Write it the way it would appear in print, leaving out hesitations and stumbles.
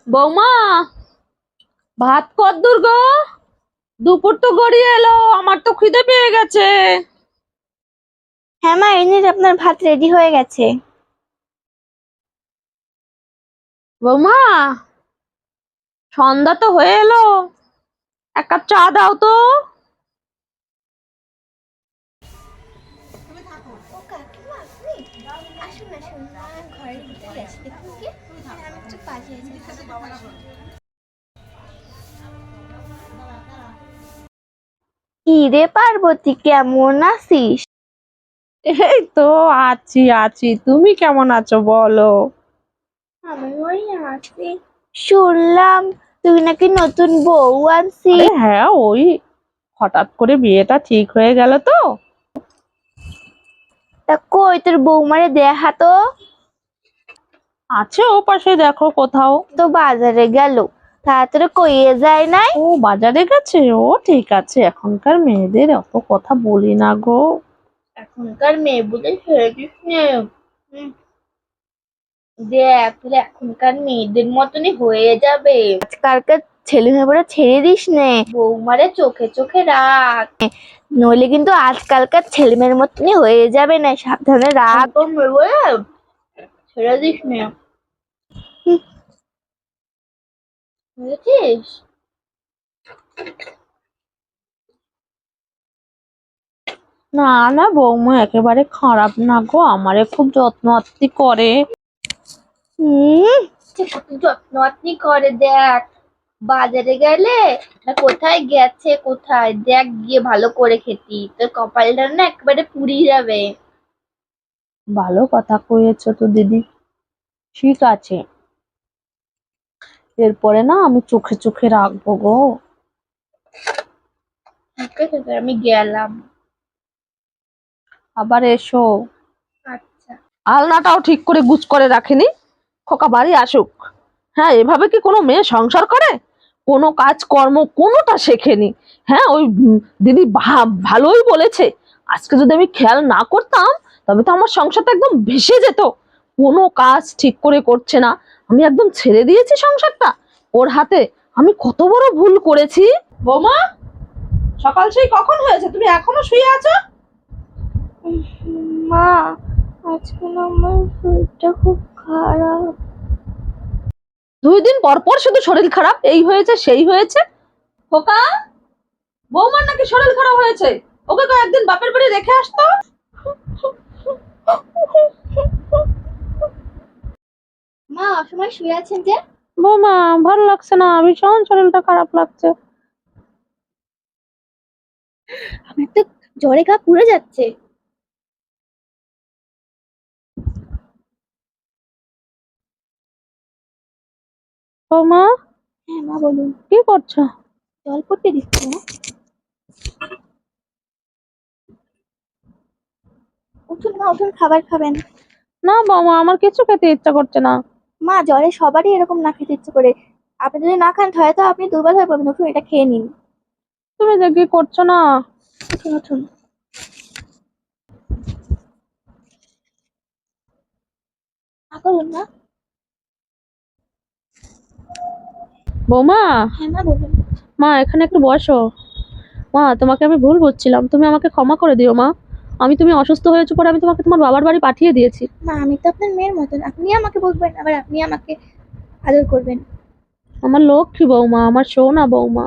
বৌমা, ভাত কদ্দুর গো? দুপুর তো গড়িয়ে এলো, আমার তো খিদে পেয়ে গেছে। হ্যাঁ মা, এই নিন আপনার ভাত রেডি হয়ে গেছে। বৌমা, সন্ধ্যা তো হয়ে এলো, এক কাপ চা দাও তো। কি রে পার্বতী, কেমন আছিস? এই তো আছি আছি, তুমি কেমন আছো বলো? আমি ওই আছি। শুনলাম তুই নাকি নতুন বউ আনছিস। হ্যাঁ, ওই হঠাৎ করে বিয়েটা ঠিক হয়ে গেল তো। তা কই তোর বৌমারে দেখা তো। আছে ও পাশে, দেখো কোথাও। তো বাজারে গেল, তাড়াতাড়ি কইয়ে যায় নাই। ও বাজারে গেছে, ও ঠিক আছে। এখনকার মেয়েদের অত কথা বলি না গো। এখনকার মেয়ে বলে ছেড়ে দিস নে। দেখ তুই এখনকার মেয়েদের মতনই হয়ে যাবে। আজকালকার ছেলে মেয়েরা ছেড়ে দিস নে, বৌমারে চোখে চোখে রাখ, নইলে কিন্তু আজকালকার ছেলে মেয়ের মতনই হয়ে যাবে। না সাবধানে রাখ, ছেড়ে দিস নে, বুঝেছিস? না না, বৌমা একেবারে খারাপ না গো, আমারে খুব যত্ন আত্তি করে। যত্ন আত্মি করে। দেখ বাজারে গেলে না, কোথায় গেছে কোথায় দেখ, গিয়ে ভালো করে খেতি, তোর কপালটা না একেবারে পুড়িয়ে যাবে। ভালো কথা কয়েছো তো দিদি, ঠিক আছে। এরপরে না আমি চোখে চোখে রাখবো গো। ঠিক আছে, আমি গেলাম। আবার এসো। আচ্ছা। আলনাটাও ঠিক করে গুছ করে রাখিনি, খোকা বাড়ি আসুক। হ্যাঁ, এভাবে কি কোনো মেয়ে সংসার করে? কোনো কাজ কর্ম কোনোটা শেখেনি। হ্যাঁ, ওই দিদি ভালোই বলেছে, আজকে যদি আমি খেয়াল না করতাম তবে তো আমার সংসারটা একদম ভেসে যেত। কোনো কাজ ঠিক করে করছে না, আমি একদম ছেড়ে দিয়েছি সংসারটা ওর হাতে। আমি কত বড় ভুল করেছি। বৌমা, সকাল সেই কখন হয়েছে, তুমি এখনো শুয়ে আছো? মা, আজকে না আমার শরীরটা খুব খারাপ। 2 দিন পর পর শুধু শরীর খারাপ, এই হয়েছে সেই হয়েছে। খোকা, বৌমার নাকি শরীর খারাপ হয়েছে, ওকে তো একদিন বাপের বাড়ি রেখে আসতো। মা অসময় শুয়ে আছেন যে? বৌমা, ভালো লাগছে না, ভীষণ শরীরটা খারাপ লাগছে। আমার তো জ্বরে গা পুড়ে যাচ্ছে। বৌমা, হ্যাঁ মা বলুন। কি করছো? জল পড়তে দিচ্ছি না। উঠুন মা উঠুন, খাবার খাবেন। না বৌমা, আমার কিছু খেতে ইচ্ছা করছে না। মা জ্বরে সবারই এরকম না খেতে ইচ্ছে করে। আপনি যদি না খান হয়তো আপনি দুর্বল হয়ে পড়বেন। উঠুন, এটা খেয়ে নিন। তুমি যে কি করছো না। উঠুন উঠুন। বলুন না। বৌমা, হ্যাঁ মা বলুন। মা এখানে একটু বসো। মা, তোমাকে আমি ভুল বুঝছিলাম, তুমি আমাকে ক্ষমা করে দিও মা। তুমি অসুস্থ হয়েছো পরে আমি তোমাকে তোমার বাবার বাড়ি পাঠিয়ে দিয়েছি। মা আমি তো আপনার মেয়ের মতন, আপনি আমাকে বলবেন আবার আপনি আমাকে আদর করবেন। আমার লক্ষ্মী বৌমা, আমার সোনা বৌমা।